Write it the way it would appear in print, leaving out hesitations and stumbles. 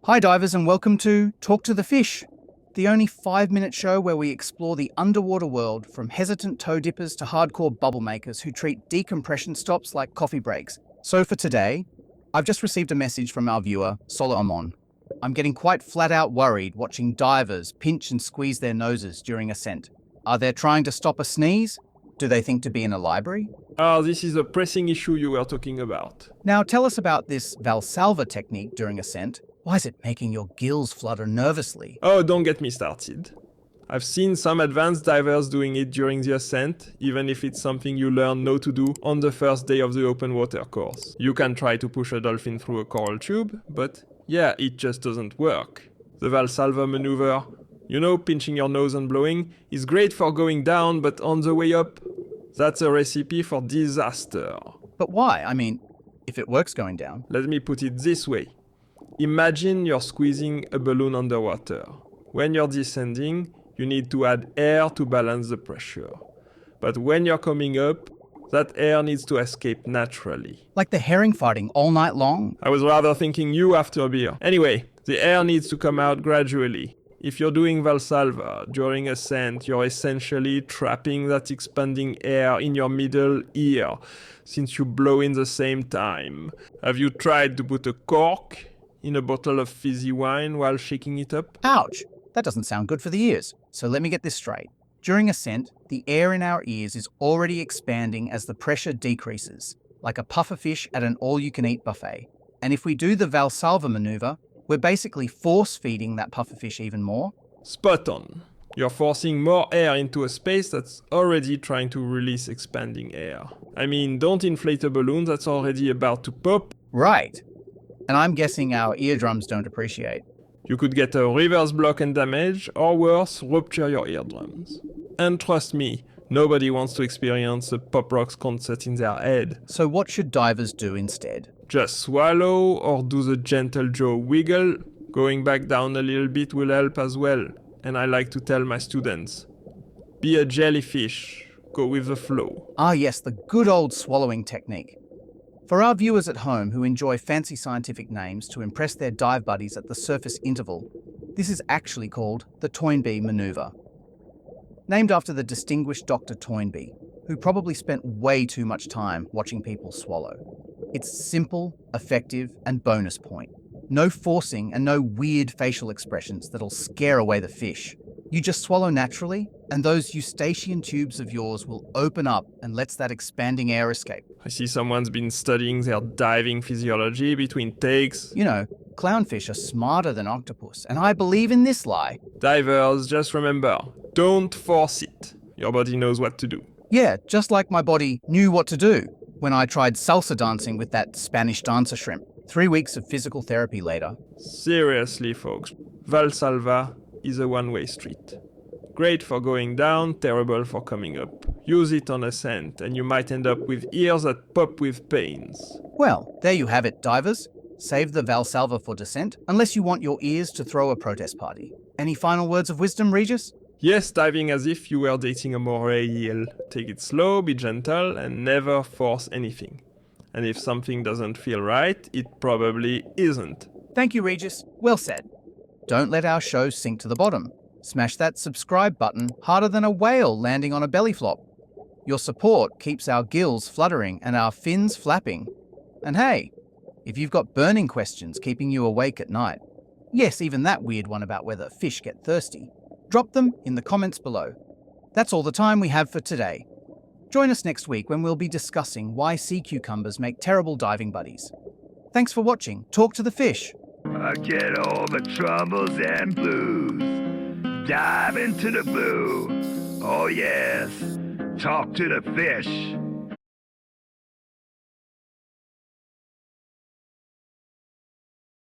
Hi divers and welcome to Talk to the Fish, the only 5-minute show where we explore the underwater world from hesitant toe dippers to hardcore bubble makers who treat decompression stops like coffee breaks. So for today, I've just received a message from our viewer, Solomon. I'm getting quite flat out worried watching divers pinch and squeeze their noses during ascent. Are they trying to stop a sneeze? Do they think to be in a library? This is a pressing issue you were talking about. Now tell us about this Valsalva technique during ascent. Why is it making your gills flutter nervously? Oh, don't get me started. I've seen some advanced divers doing it during the ascent, even if it's something you learn not to do on the first day of the open water course. You can try to push a dolphin through a coral tube, but yeah, it just doesn't work. The Valsalva maneuver, pinching your nose and blowing, is great for going down, but on the way up, that's a recipe for disaster. But why? I mean, if it works going down. Let me put it this way. Imagine you're squeezing a balloon underwater. When you're descending, you need to add air to balance the pressure. But when you're coming up, that air needs to escape naturally. Like the herring farting all night long? I was rather thinking you after a beer. Anyway, the air needs to come out gradually. If you're doing Valsalva during ascent, you're essentially trapping that expanding air in your middle ear, since you blow in the same time. Have you tried to put a cork in a bottle of fizzy wine while shaking it up? Ouch! That doesn't sound good for the ears. So let me get this straight. During ascent, the air in our ears is already expanding as the pressure decreases, like a puffer fish at an all-you-can-eat buffet. And if we do the Valsalva maneuver, we're basically force-feeding that pufferfish even more. Spot on. You're forcing more air into a space that's already trying to release expanding air. I mean, don't inflate a balloon that's already about to pop. Right. And I'm guessing our eardrums don't appreciate. You could get a reverse block and damage, or worse, rupture your eardrums. And trust me, nobody wants to experience a Pop Rocks concert in their head. So what should divers do instead? Just swallow or do the gentle jaw wiggle. Going back down a little bit will help as well. And I like to tell my students, be a jellyfish, go with the flow. Ah yes, the good old swallowing technique. For our viewers at home who enjoy fancy scientific names to impress their dive buddies at the surface interval, this is actually called the Toynbee maneuver. Named after the distinguished Dr. Toynbee, who probably spent way too much time watching people swallow. It's simple, effective, and bonus point. No forcing and no weird facial expressions that'll scare away the fish. You just swallow naturally, and those eustachian tubes of yours will open up and lets that expanding air escape. I see someone's been studying their diving physiology between takes. Clownfish are smarter than octopus, and I believe in this lie. Divers, just remember, don't force it. Your body knows what to do. Yeah, just like my body knew what to do when I tried salsa dancing with that Spanish dancer shrimp. 3 weeks of physical therapy later. Seriously, folks, Valsalva is a one-way street. Great for going down, terrible for coming up. Use it on ascent, and you might end up with ears that pop with pains. Well, there you have it, divers. Save the Valsalva for descent, unless you want your ears to throw a protest party. Any final words of wisdom, Regis? Yes, diving as if you were dating a moray eel. Take it slow, be gentle, and never force anything. And if something doesn't feel right, it probably isn't. Thank you, Regis. Well said. Don't let our show sink to the bottom. Smash that subscribe button harder than a whale landing on a belly flop. Your support keeps our gills fluttering and our fins flapping. And hey, if you've got burning questions keeping you awake at night, yes, even that weird one about whether fish get thirsty, drop them in the comments below. That's all the time we have for today. Join us next week when we'll be discussing why sea cucumbers make terrible diving buddies. Thanks for watching Talk to the Fish. Forget all the troubles and blues. Dive into the blue. Oh yes, talk to the fish.